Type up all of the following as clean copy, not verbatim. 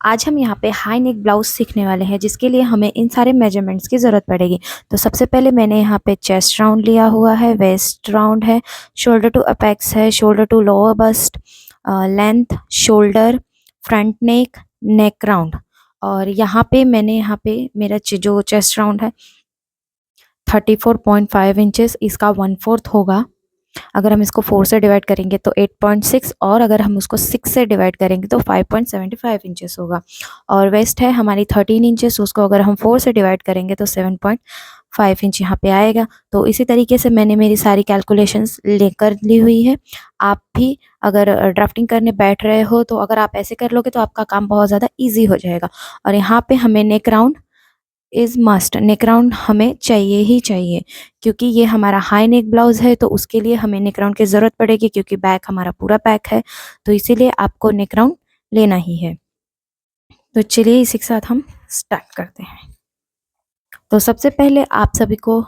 आज हम यहाँ पे हाई नेक ब्लाउज सीखने वाले हैं, जिसके लिए हमें इन सारे मेजरमेंट्स की ज़रूरत पड़ेगी। तो सबसे पहले मैंने यहाँ पे चेस्ट राउंड लिया हुआ है, वेस्ट राउंड है, शोल्डर टू अपेक्स है, shoulder to lower bust, length, shoulder, front neck, neck round. और यहाँ पे मेरा जो चेस्ट राउंड है 34.5 इंचेस, इसका 1/4 होगा। अगर हम इसको 4 से डिवाइड करेंगे तो 8.6, और अगर हम उसको 6 से डिवाइड करेंगे तो 5.75 इंचेस होगा। और वेस्ट है हमारी 13 इंचेस, उसको अगर हम 4 से डिवाइड करेंगे तो 7.5 इंच यहाँ पे आएगा। तो इसी तरीके से मैंने मेरी सारी कैलकुलेशंस लेकर ली हुई है। आप भी अगर ड्राफ्टिंग करने बैठ रहे हो तो अगर आप ऐसे कर लोगे तो आपका काम बहुत ज़्यादा ईजी हो जाएगा। और यहाँ पे हमें neck round is must, neck round हमें चाहिए ही चाहिए, क्योंकि ये हमारा हाई नेक ब्लाउज है, तो उसके लिए हमें नेक राउंड की ज़रूरत पड़ेगी, क्योंकि बैक हमारा पूरा बैक है, तो इसीलिए आपको नेक राउंड लेना ही है। तो चलिए इसी के साथ हम स्टार्ट करते हैं। तो सबसे पहले आप सभी को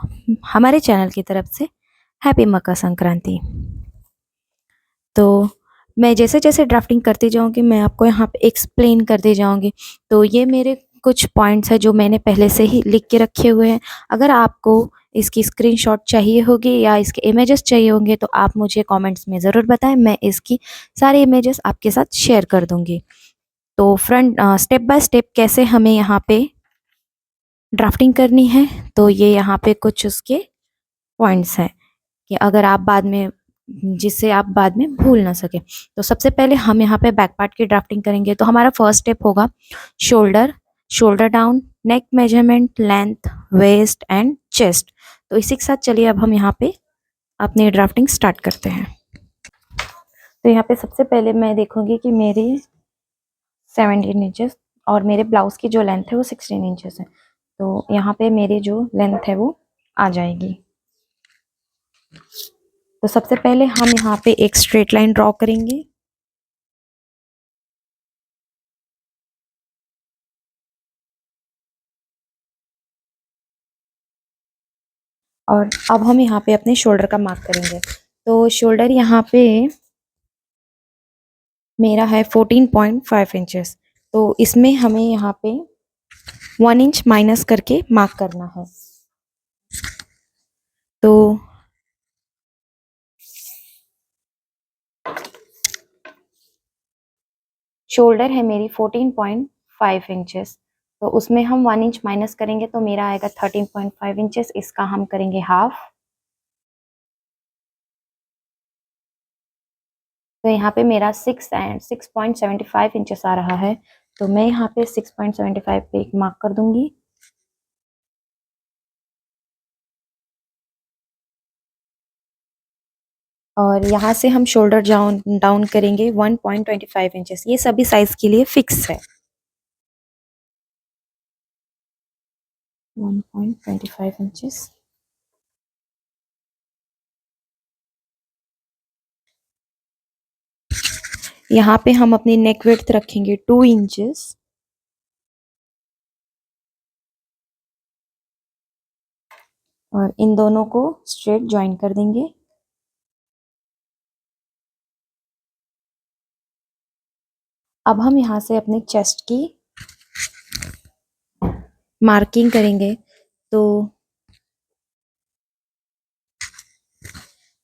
हमारे चैनल की तरफ से हैप्पी मकर संक्रांति। तो मैं जैसे जैसे ड्राफ्टिंग करती जाऊंगी मैं आपको यहाँ पे एक्सप्लेन करती जाऊंगी। तो ये मेरे कुछ पॉइंट्स है जो मैंने पहले से ही लिख के रखे हुए हैं। अगर आपको इसकी स्क्रीनशॉट चाहिए होगी या इसके इमेजेस चाहिए होंगे तो आप मुझे कमेंट्स में ज़रूर बताएं, मैं इसकी सारे इमेजेस आपके साथ शेयर कर दूंगी। तो फ्रंट स्टेप बाय स्टेप कैसे हमें यहाँ पे ड्राफ्टिंग करनी है, तो ये यहाँ पे कुछ उसके पॉइंट्स हैं कि अगर आप बाद में जिससे आप बाद में भूल ना सके। तो सबसे पहले हम यहाँ पे बैक पार्ट की ड्राफ्टिंग करेंगे। तो हमारा फर्स्ट स्टेप होगा shoulder, shoulder down, neck measurement, length, waist and chest. तो इसी के साथ चलिए अब हम यहाँ पे अपनी ड्राफ्टिंग स्टार्ट करते हैं। तो यहाँ पे सबसे पहले मैं देखूंगी कि मेरी 17 इंचेस और मेरे ब्लाउज की जो लेंथ है वो 16 इंचेस है। तो यहाँ पे मेरी जो लेंथ है वो आ जाएगी। तो सबसे पहले हम यहाँ पे एक स्ट्रेट लाइन ड्रॉ करेंगे। और अब हम यहाँ पे अपने शोल्डर का मार्क करेंगे। तो शोल्डर यहाँ पे मेरा है 14.5 इंचेस। तो इसमें हमें यहाँ पे 1 इंच माइनस करके मार्क करना है। तो शोल्डर है मेरी 14.5 इंचेस, तो उसमें हम 1 इंच माइनस करेंगे तो मेरा आएगा 13.5 इंचेस। इसका हम करेंगे हाफ। तो यहाँ पे मेरा 6.75 इंचेस आ रहा है। तो मैं यहाँ पे 6.75 पे एक मार्क कर दूंगी। और यहाँ से हम शोल्डर डाउन डाउन करेंगे 1.25 इंचेस। ये सभी साइज के लिए फिक्स है 1.25 इंचेस। यहाँ पे हम अपनी नेक विड्थ रखेंगे 2 इंचेस। और इन दोनों को स्ट्रेट ज्वाइन कर देंगे। अब हम यहाँ से अपने चेस्ट की मार्किंग करेंगे। तो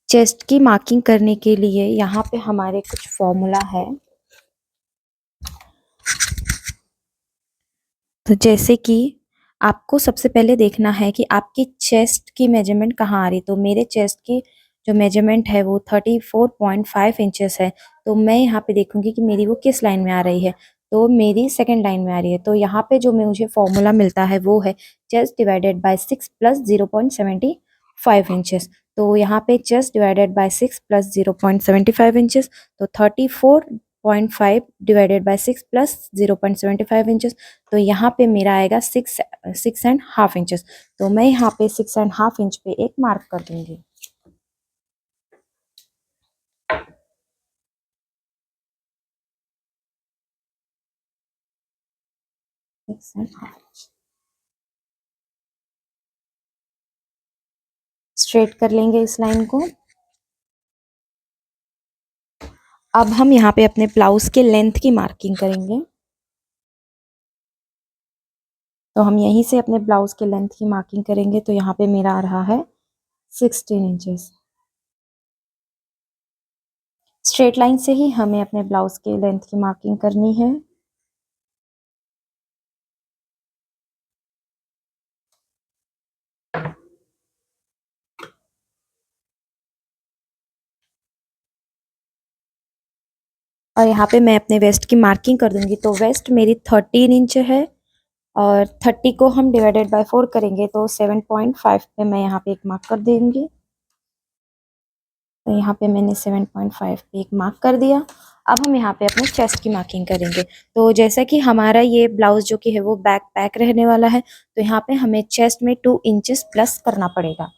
चेस्ट की मार्किंग करने के लिए यहाँ पे हमारे कुछ फॉर्मूला है। तो जैसे कि आपको सबसे पहले देखना है कि आपकी चेस्ट की मेजरमेंट कहाँ आ रही। तो मेरे चेस्ट की जो मेजरमेंट है वो 34.5 इंचेस है। तो मैं यहाँ पे देखूंगी कि मेरी वो किस लाइन में आ रही है। तो मेरी सेकंड लाइन में आ रही है। तो यहाँ पे जो मुझे फॉर्मूला मिलता है वो है chest divided by 6 plus 0.75 inches. तो यहाँ पे chest divided by 6 plus 0.75 inches, तो 34.5 डिवाइडेड बाय 6 प्लस 0.75 इंचेस। तो यहाँ पे मेरा आएगा 6.5 इंचेस। तो मैं यहाँ पे 6.5 इंच पे एक मार्क कर दूंगी। स्ट्रेट कर लेंगे इस लाइन को। अब हम यहाँ पे अपने ब्लाउज के लेंथ की मार्किंग करेंगे। तो हम यहीं से अपने ब्लाउज के लेंथ की मार्किंग करेंगे। तो यहाँ पे मेरा आ रहा है 16 इंचेस। स्ट्रेट लाइन से ही हमें अपने ब्लाउज के लेंथ की मार्किंग करनी है। और यहाँ पे मैं अपने वेस्ट की मार्किंग कर दूंगी। तो वेस्ट मेरी 13 इंच है और 30 को हम डिवाइडेड बाय 4 करेंगे तो 7.5 पे मैं यहाँ पे एक मार्क कर दूंगी। तो यहाँ पे मैंने 7.5 पे एक मार्क कर दिया। अब हम यहाँ पे अपने चेस्ट की मार्किंग करेंगे। तो जैसा कि हमारा ये ब्लाउज जो कि है वो बैक पैक रहने वाला है, तो यहाँ पे हमें चेस्ट में 2 इंचेस प्लस करना पड़ेगा।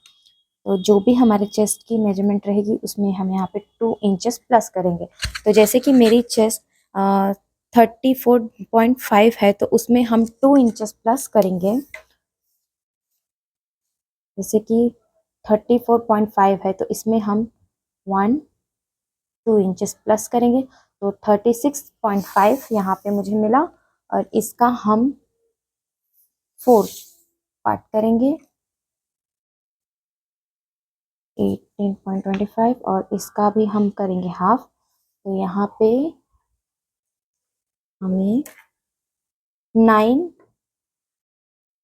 तो जो भी हमारे चेस्ट की मेजरमेंट रहेगी उसमें हम यहाँ पे 2 इंचेस प्लस करेंगे। तो जैसे कि मेरी चेस्ट 34.5 है तो उसमें हम 2 इंचेस प्लस करेंगे। जैसे कि 34.5 है तो इसमें हम 2 इंचेस प्लस करेंगे। तो 36.5 यहाँ पे मुझे मिला और इसका हम 4 पार्ट करेंगे 18.25 और इसका भी हम करेंगे हाफ। तो यहाँ पे हमें 9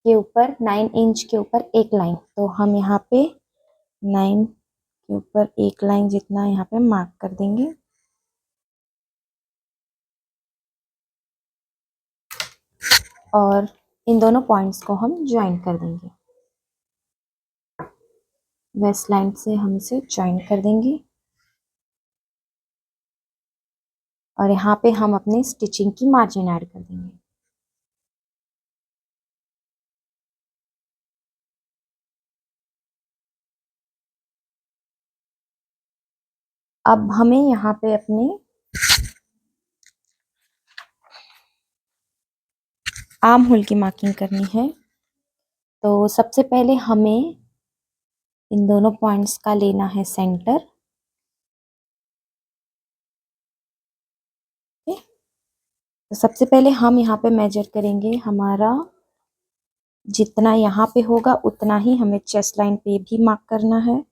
के ऊपर 9 इंच के ऊपर एक लाइन, तो हम यहाँ पे 9 के ऊपर एक लाइन जितना यहाँ पे मार्क कर देंगे। और इन दोनों पॉइंट्स को हम ज्वाइन कर देंगे। वेस्ट लाइन से हम इसे ज्वाइन कर देंगे और यहाँ पे हम अपने स्टिचिंग की मार्जिन ऐड कर देंगे। अब हमें यहाँ पे अपने आर्म होल की मार्किंग करनी है। तो सबसे पहले हमें इन दोनों पॉइंट्स का लेना है सेंटर। तो सबसे पहले हम यहाँ पे मेजर करेंगे, हमारा जितना यहाँ पे होगा उतना ही हमें चेस्ट लाइन पे भी मार्क करना है।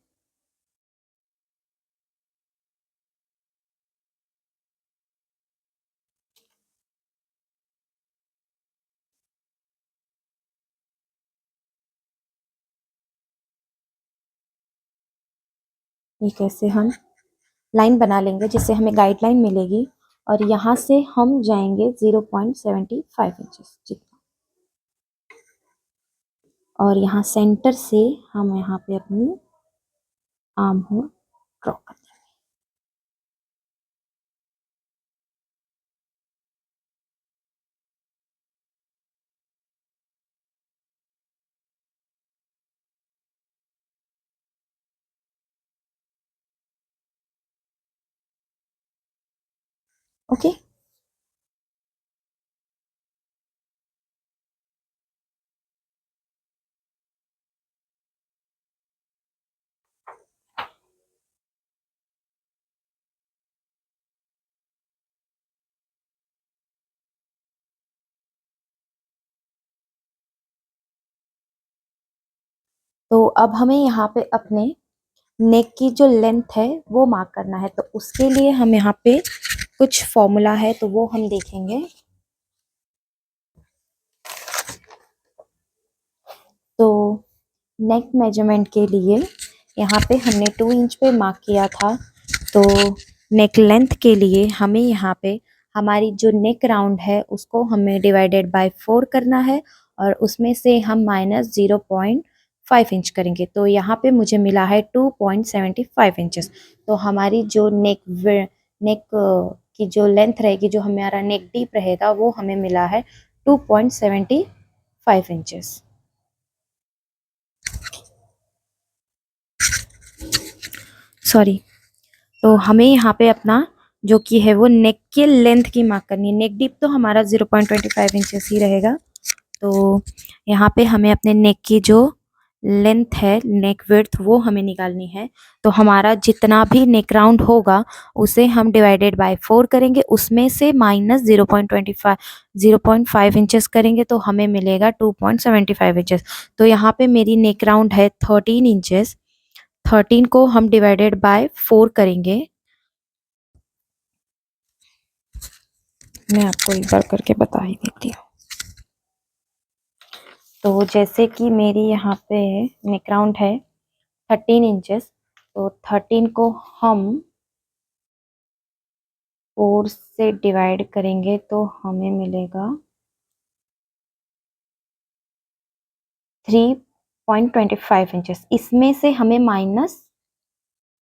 ये कैसे हम लाइन बना लेंगे जिससे हमें गाइडलाइन मिलेगी और यहाँ से हम जाएंगे 0.75 इंचेस जितना, और यहाँ सेंटर से हम यहाँ पे अपनी आर्म होल ड्रॉ कर देंगे। ओके, तो अब हमें यहाँ पे अपने नेक की जो लेंथ है वो मार्क करना है। तो उसके लिए हम यहाँ पे कुछ फॉर्मूला है तो वो हम देखेंगे। तो नेक मेजरमेंट के लिए यहाँ पे हमने 2 इंच पे मार्क किया था। तो नेक लेंथ के लिए हमें यहाँ पे हमारी जो नेक राउंड है उसको हमें डिवाइडेड बाय 4 करना है और उसमें से हम माइनस 0.5 इंच करेंगे। तो यहाँ पे मुझे मिला है 2.75 इंचेस। तो हमारी जो नेक की जो लेंथ रहेगी, जो हमारा नेक डीप रहेगा, वो हमें मिला है 2.75 इंचेस। सॉरी। तो हमें यहाँ पे अपना जो कि है वो नेक के लेंथ की मार्क करनी है। नेक डीप तो हमारा 0.25 इंचेस ही रहेगा। तो यहाँ पे हमें अपने नेक की जो लेंथ है, नेक विड्थ, वो हमें निकालनी है। तो हमारा जितना भी नेक राउंड होगा उसे हम डिवाइडेड बाय 4 करेंगे, उसमें से माइनस 0.5 इंचेस करेंगे तो हमें मिलेगा 2.75 इंचेस। तो यहाँ पे मेरी नेक राउंड है 13 इंचेस। 13 को हम डिवाइडेड बाय 4 करेंगे। मैं आपको एक बार करके बता ही देती हूँ। तो जैसे कि मेरी यहाँ पे नेक राउंड है 13 इंचेस, तो 13 को हम 4 से डिवाइड करेंगे तो हमें मिलेगा 3.25 इंचेस। इसमें से हमें माइनस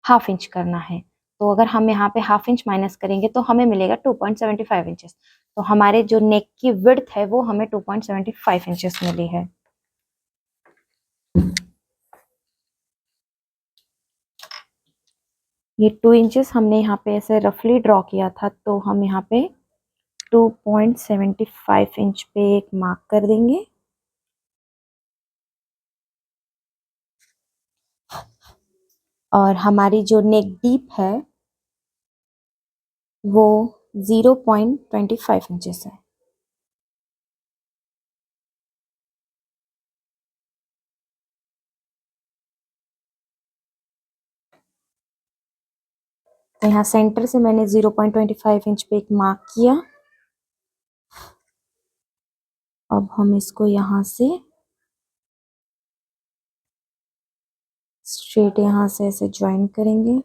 हाफ इंच करना है। तो अगर हम यहाँ पे हाफ इंच माइनस करेंगे तो हमें मिलेगा 2.75 इंचेस। तो हमारे जो नेक की विड्थ है वो हमें 2.75 इंचेस मिली है। ये 2 इंचेस हमने यहाँ पे ऐसे रफली ड्रॉ किया था, तो हम यहाँ पे 2.75 इंच पे एक मार्क कर देंगे। और हमारी जो नेक डीप है वो 0.25 इंचेस है। तो यहाँ सेंटर से मैंने 0.25 इंच पे एक मार्क किया। अब हम इसको यहाँ से स्ट्रेट यहाँ से ऐसे ज्वाइन करेंगे।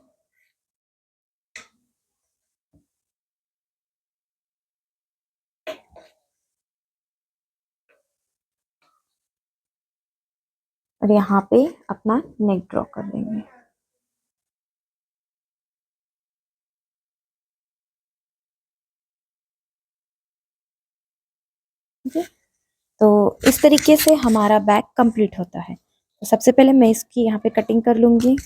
और यहाँ पे अपना नेक ड्रॉ कर देंगे। ठीक है, तो इस तरीके से हमारा बैग कंप्लीट होता है। तो सबसे पहले मैं इसकी यहाँ पे कटिंग कर लूंगी।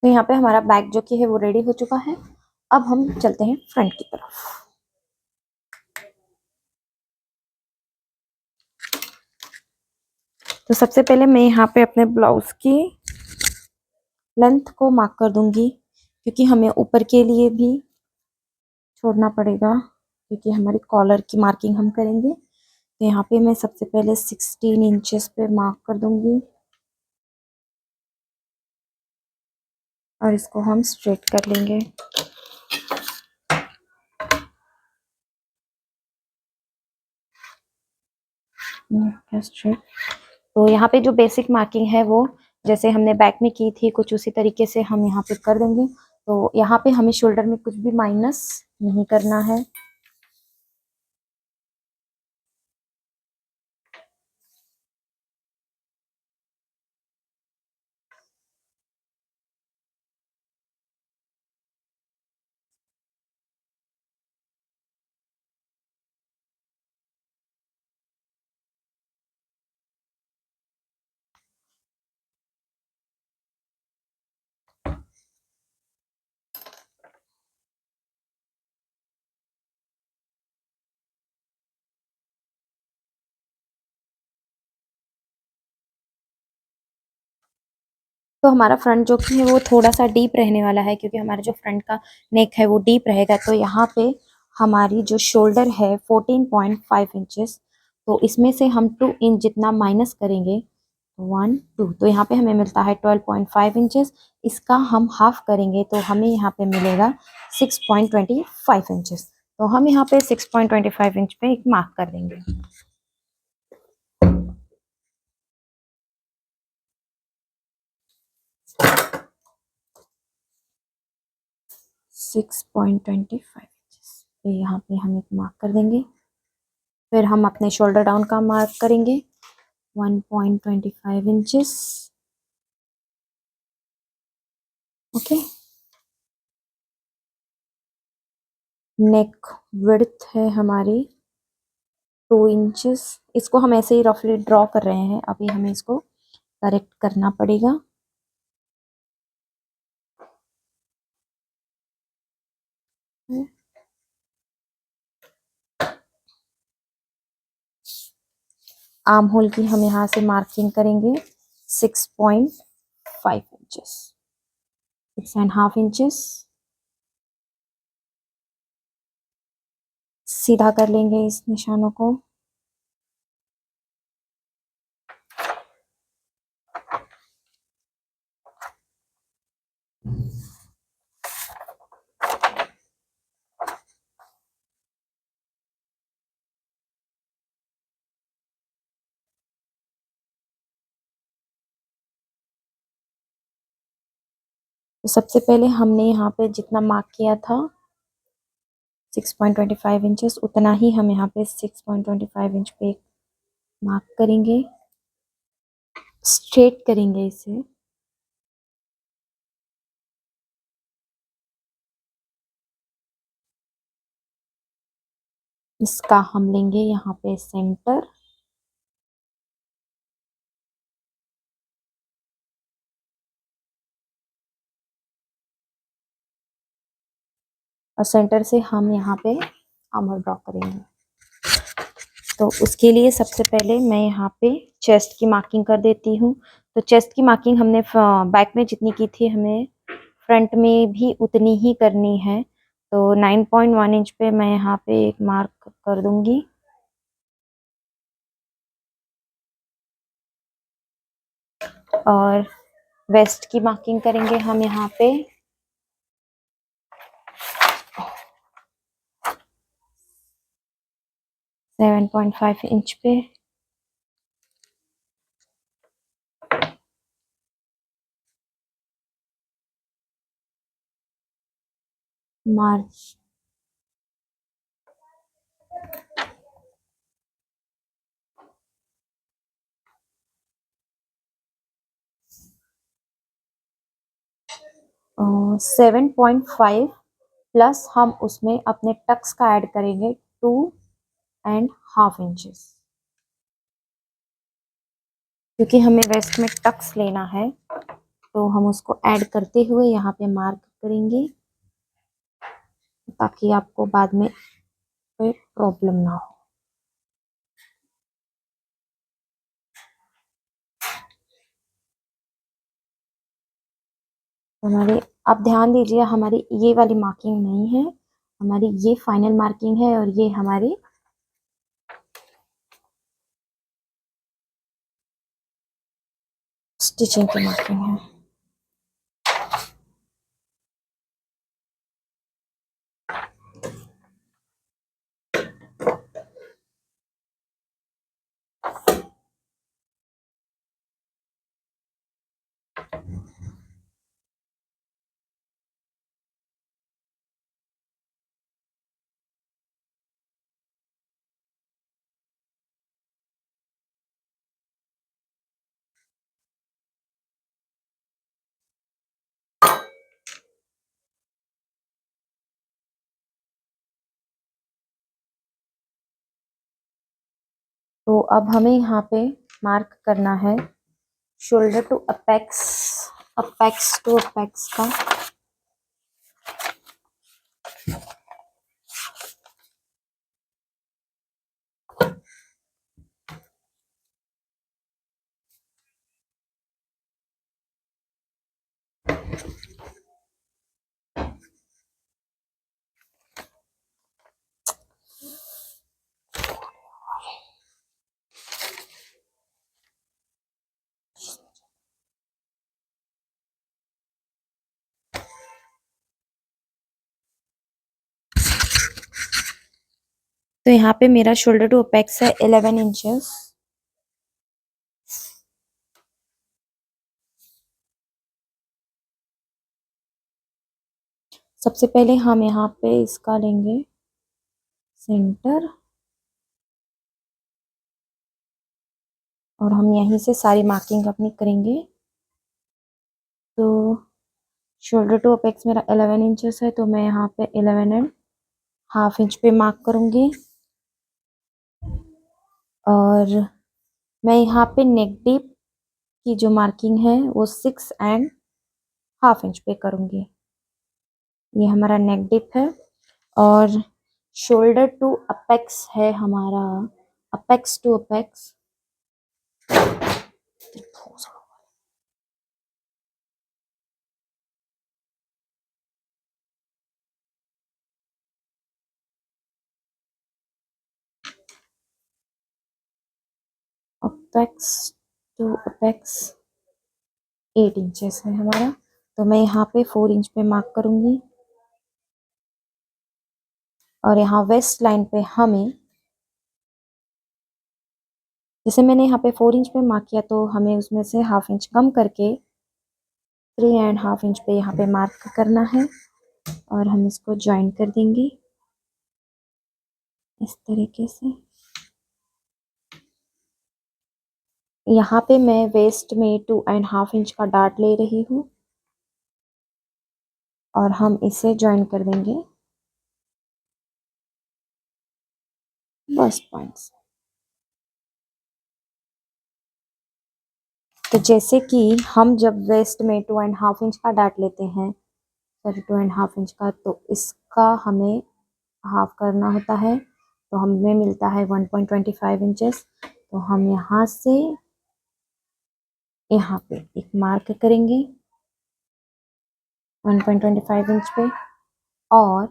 तो यहाँ पे हमारा बैग जो कि है वो रेडी हो चुका है। अब हम चलते हैं फ्रंट की तरफ। तो सबसे पहले मैं यहाँ पे अपने ब्लाउज की लेंथ को मार्क कर दूंगी, क्योंकि हमें ऊपर के लिए भी छोड़ना पड़ेगा, क्योंकि हमारी कॉलर की मार्किंग हम करेंगे। तो यहाँ पे मैं सबसे पहले 16 इंचेस पे मार्क कर दूंगी और इसको हम स्ट्रेट कर लेंगे। स्ट्रेट। तो यहाँ पे जो बेसिक मार्किंग है वो जैसे हमने बैक में की थी कुछ उसी तरीके से हम यहाँ पे कर देंगे। तो यहाँ पे हमें शोल्डर में कुछ भी माइनस नहीं करना है। तो हमारा फ्रंट जो कि है वो थोड़ा सा डीप रहने वाला है, क्योंकि हमारा जो फ्रंट का नेक है वो डीप रहेगा। तो यहाँ पे हमारी जो शोल्डर है 14.5 इंचेस, तो इसमें से हम 2 इंच जितना माइनस करेंगे, 1 2, तो यहाँ पे हमें मिलता है 12.5 इंचेस। इसका हम हाफ करेंगे तो हमें यहाँ पे मिलेगा 6.25 इंचेस। तो हम यहाँ पे 6.25 इंच पे एक मार्क कर देंगे। 6.25 इंचेस पे यहाँ पे हम एक मार्क कर देंगे। फिर हम अपने शोल्डर डाउन का मार्क करेंगे 1.25 इंचेस। ओके, नेक विड्थ है हमारी 2 इंचेस। इसको हम ऐसे ही रफली ड्रॉ कर रहे हैं, अभी हमें इसको करेक्ट करना पड़ेगा। आर्म होल की हम यहाँ से मार्किंग करेंगे 6.5 इंचेस, 6.5 इंचेस। सीधा कर लेंगे इस निशानों को। तो सबसे पहले हमने यहाँ पे जितना मार्क किया था 6.25 इंचेस, उतना ही हम यहाँ पे 6.25 इंच पे मार्क करेंगे, स्ट्रेट करेंगे इसे। इसका हम लेंगे यहाँ पे सेंटर, और सेंटर से हम यहाँ पे आर्मर ड्रॉ करेंगे। तो उसके लिए सबसे पहले मैं यहाँ पे चेस्ट की मार्किंग कर देती हूँ। तो चेस्ट की मार्किंग हमने बैक में जितनी की थी हमें फ्रंट में भी उतनी ही करनी है। तो 9.1 इंच पे मैं यहाँ पे एक मार्क कर दूंगी। और वेस्ट की मार्किंग करेंगे हम यहाँ पे 7.5 इंच पे। मार्च 7.5 प्लस हम उसमें अपने टक्स का ऐड करेंगे 2.5 इंचेस, क्योंकि हमें वेस्ट में टक्स लेना है। तो हम उसको ऐड करते हुए यहाँ पे मार्क करेंगे, ताकि आपको बाद में कोई प्रॉब्लम ना हो। हमारे, आप ध्यान दीजिए, हमारी ये वाली मार्किंग नहीं है, हमारी ये फाइनल मार्किंग है, और ये हमारी स्टिचिंग की मार्किंग है। तो अब हमें यहाँ पे मार्क करना है shoulder to apex, apex to apex का। तो यहाँ पे मेरा शोल्डर टू अपेक्स है 11 इंचेस। सबसे पहले हम यहाँ पे इसका लेंगे सेंटर और हम यहीं से सारी मार्किंग अपनी करेंगे। तो शोल्डर टू अपेक्स मेरा 11 इंचेस है, तो मैं यहाँ पे 11.5 इंच पे मार्क करूँगी। और मैं यहाँ पे नेक डीप की जो मार्किंग है वो 6.5 इंच पे करूँगी। ये हमारा नेक डीप है। और शोल्डर टू अपेक्स है हमारा, apex to apex apex to apex 8 inches है हमारा। तो मैं यहाँ पे 4 इंच पे मार्क करूँगी। और यहाँ वेस्ट लाइन पे हमें, जैसे मैंने यहाँ पे 4 इंच पे मार्क किया, तो हमें उसमें से 1/2 इंच कम करके 3.5 इंच पे यहाँ पे मार्क करना है। और हम इसको ज्वाइन कर देंगे इस तरीके से। यहाँ पे मैं वेस्ट में 2.5 इंच का डार्ट ले रही हूँ और हम इसे ज्वाइन कर देंगे बस्ट पॉइंट्स। तो जैसे कि हम जब वेस्ट में 2.5 इंच का डार्ट लेते हैं, सॉरी 2.5 इंच का, तो इसका हमें हाफ करना होता है, तो हमें मिलता है 1.25 इंचेस। तो हम यहाँ से यहाँ पे एक मार्क करेंगे 1.25 इंच पे। और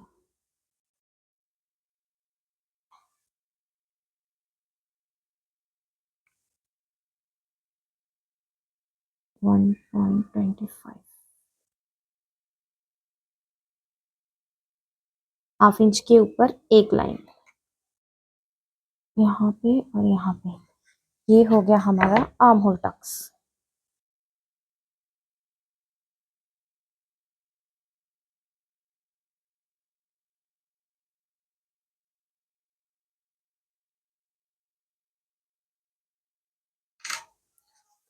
½ इंच के ऊपर एक लाइन यहाँ पे और यहाँ पे। ये हो गया हमारा आर्म होल टक्स।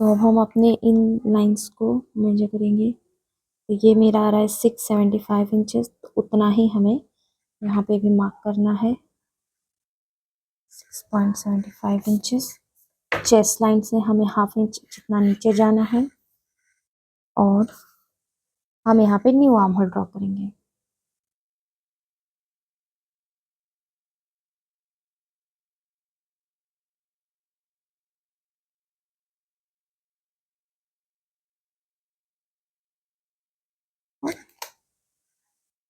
तो अब हम अपने इन लाइंस को मेजर करेंगे। तो ये मेरा आ रहा है 675 इंचेस, तो उतना ही हमें यहाँ पे भी मार्क करना है 6.75 इंचेस। चेस्ट लाइन से हमें ½ इंच जितना नीचे जाना है और हम यहाँ पे न्यू आर्म होल ड्रॉ करेंगे।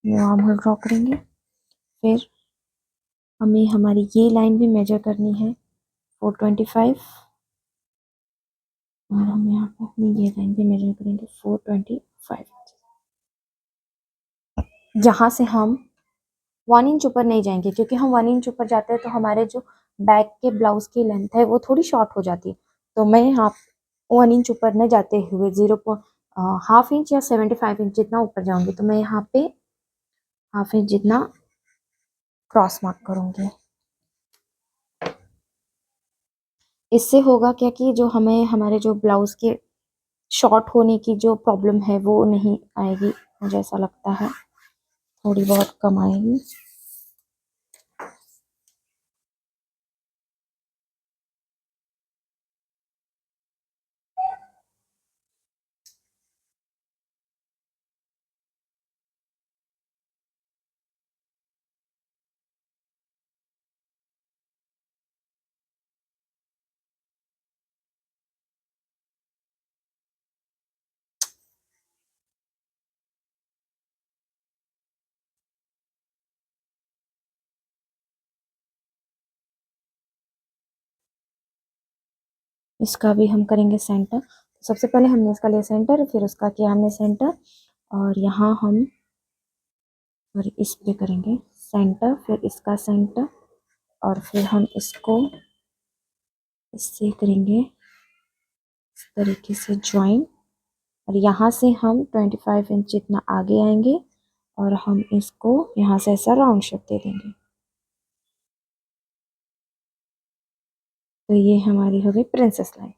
न्यू आर्म होल ड्रॉ करेंगे। फिर हमें हमारी ये लाइन भी मेजर करनी है 425, और हम यहाँ पे अपनी ये लाइन भी मेजर करेंगे 425। जहाँ से हम 1 इंच ऊपर नहीं जाएंगे, क्योंकि हम 1 इंच ऊपर जाते हैं तो हमारे जो बैक के ब्लाउज की लेंथ है वो थोड़ी शॉर्ट हो जाती है। तो मैं यहाँ 1 इंच ऊपर न जाते हुए ½ इंच या 75 इंच जितना ऊपर जाऊंगी। तो मैं यहाँ पे ½ इंच जितना क्रॉस मार्क करूंगी। इससे होगा क्या कि जो हमें हमारे जो ब्लाउज के शॉर्ट होने की जो प्रॉब्लम है वो नहीं आएगी, मुझे ऐसा लगता है थोड़ी बहुत कम आएगी। इसका भी हम करेंगे सेंटर। सबसे पहले हमने इसका लिया सेंटर, फिर उसका किया हमने सेंटर, और यहाँ हम और इस पे करेंगे सेंटर, फिर इसका सेंटर और फिर हम इसको इससे करेंगे इस तरीके से ज्वाइन, और यहाँ से हम 25 इंच जितना आगे आएंगे और हम इसको यहाँ से ऐसा राउंड शेप दे देंगे। तो ये हमारी हो गई प्रिंसेस लाइन।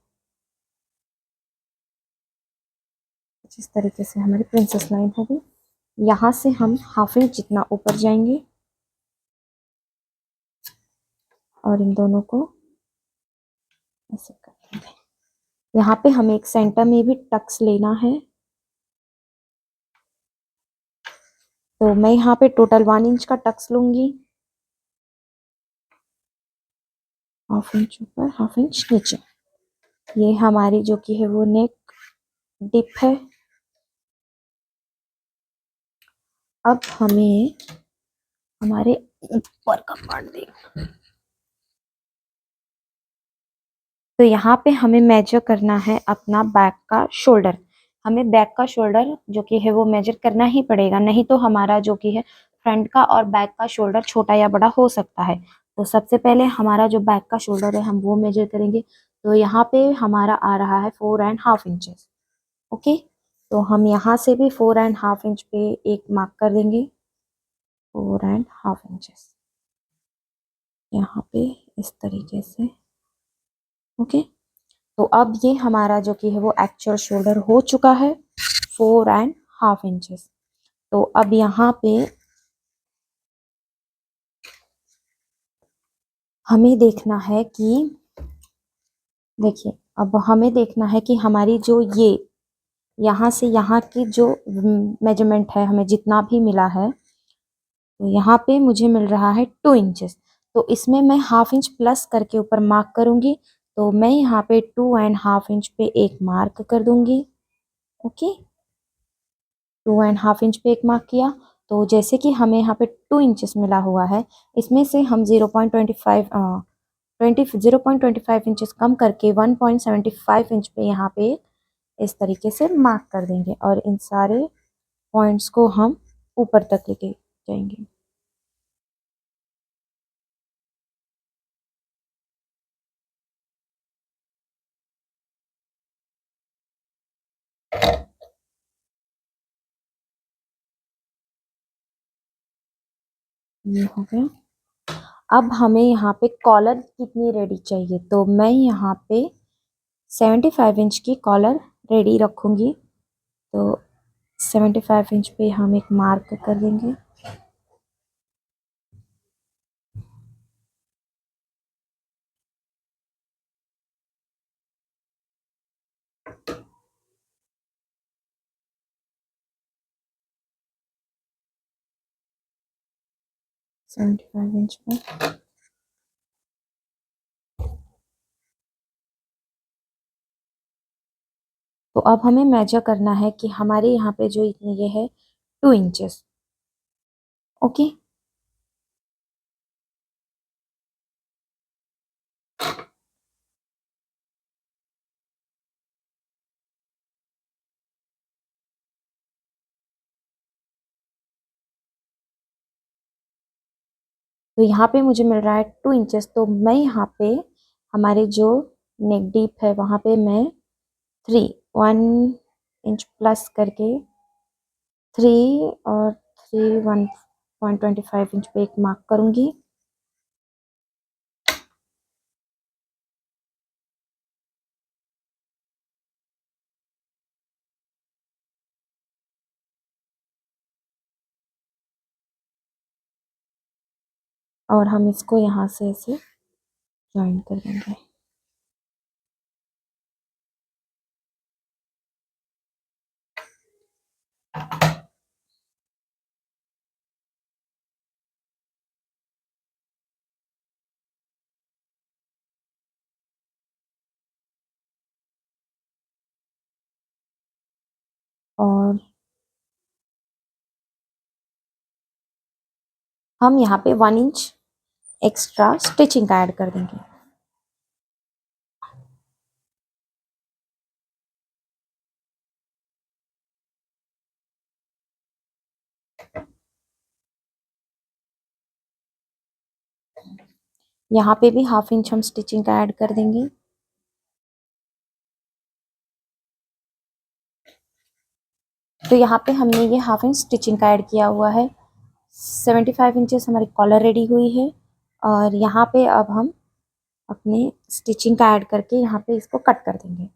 जिस तरीके से हमारी प्रिंसेस लाइन हो गई, यहाँ से हम हाफ इंच जितना ऊपर जाएंगे और इन दोनों को ऐसे कर देंगे। यहाँ पे हमें एक सेंटर में भी टक्स लेना है, तो मैं यहाँ पे टोटल 1 इंच का टक्स लूंगी, हाफ इंच ऊपर हाफ इंच नीचे। ये हमारी जो कि है वो नेक डिप है। अब हमें हमारे ऊपर का पार्ट देखना, तो यहाँ पे हमें मेजर करना है अपना बैक का शोल्डर। हमें बैक का शोल्डर जो कि है वो मेजर करना ही पड़ेगा, नहीं तो हमारा जो कि है फ्रंट का और बैक का शोल्डर छोटा या बड़ा हो सकता है। तो सबसे पहले हमारा जो बैक का शोल्डर है हम वो मेजर करेंगे। तो यहाँ पे हमारा आ रहा है 4.5 इंचेस। ओके, तो हम यहाँ से भी 4.5 इंच पे एक मार्क कर देंगे, 4.5 इंचेस यहाँ पे इस तरीके से। ओके, तो अब ये हमारा जो कि है वो एक्चुअल शोल्डर हो चुका है 4.5 इंचेस। तो अब यहाँ पे हमें देखना है कि, देखिए अब हमें देखना है कि हमारी जो ये यहाँ से यहाँ की जो मेजरमेंट है हमें जितना भी मिला है, तो यहाँ पे मुझे मिल रहा है 2 इंचेस। तो इसमें मैं हाफ इंच प्लस करके ऊपर मार्क करूंगी, तो मैं यहाँ पे 2.5 इंच पे एक मार्क कर दूंगी। ओके, 2.5 इंच पे एक मार्क किया। तो जैसे कि हमें यहाँ पे 2 इंचेस मिला हुआ है, इसमें से हम 0.25 इंचेस कम करके 1.75 इंच पे यहाँ पे इस तरीके से मार्क कर देंगे, और इन सारे पॉइंट्स को हम ऊपर तक लेके जाएंगे। ये हो गया। अब हमें यहाँ पे कॉलर कितनी रेडी चाहिए, तो मैं यहाँ पे 75 इंच की कॉलर रेडी रखूँगी। तो 75 इंच पे हम एक मार्क कर देंगे। सेवेंटी फाइव इंच पे तो अब हमें मेजर करना है कि हमारे यहाँ पे जो इतनी ये है 2 इंचेस। ओके, तो यहाँ पे मुझे मिल रहा है 2 इंचेस। तो मैं यहाँ पे हमारे जो नेक डीप है वहाँ पे मैं 1 इंच प्लस करके 3 और 1.25 इंच पे एक मार्क करूँगी। और हम इसको यहाँ से ऐसे ज्वाइन कर देंगे। और हम यहाँ पे 1 इंच एक्स्ट्रा स्टिचिंग का ऐड कर देंगे। यहाँ पे भी हाफ इंच हम स्टिचिंग का ऐड कर देंगे। तो यहाँ पे हमने ये हाफ इंच स्टिचिंग का ऐड किया हुआ है। 75 इंचेस हमारी कॉलर रेडी हुई है और यहाँ पे अब हम अपने स्टिचिंग का ऐड करके यहाँ पे इसको कट कर देंगे।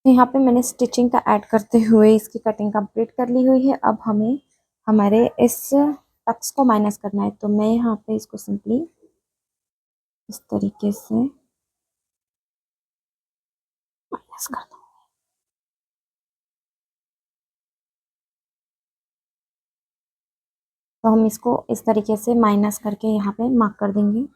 यहाँ पे मैंने स्टिचिंग का ऐड करते हुए इसकी कटिंग कंप्लीट कर ली हुई है। अब हमें हमारे इस टक्स को माइनस करना है, तो मैं यहाँ पे इसको सिंपली इस तरीके से माइनस कर दूँ। तो हम इसको इस तरीके से माइनस करके यहाँ पे मार्क कर देंगे।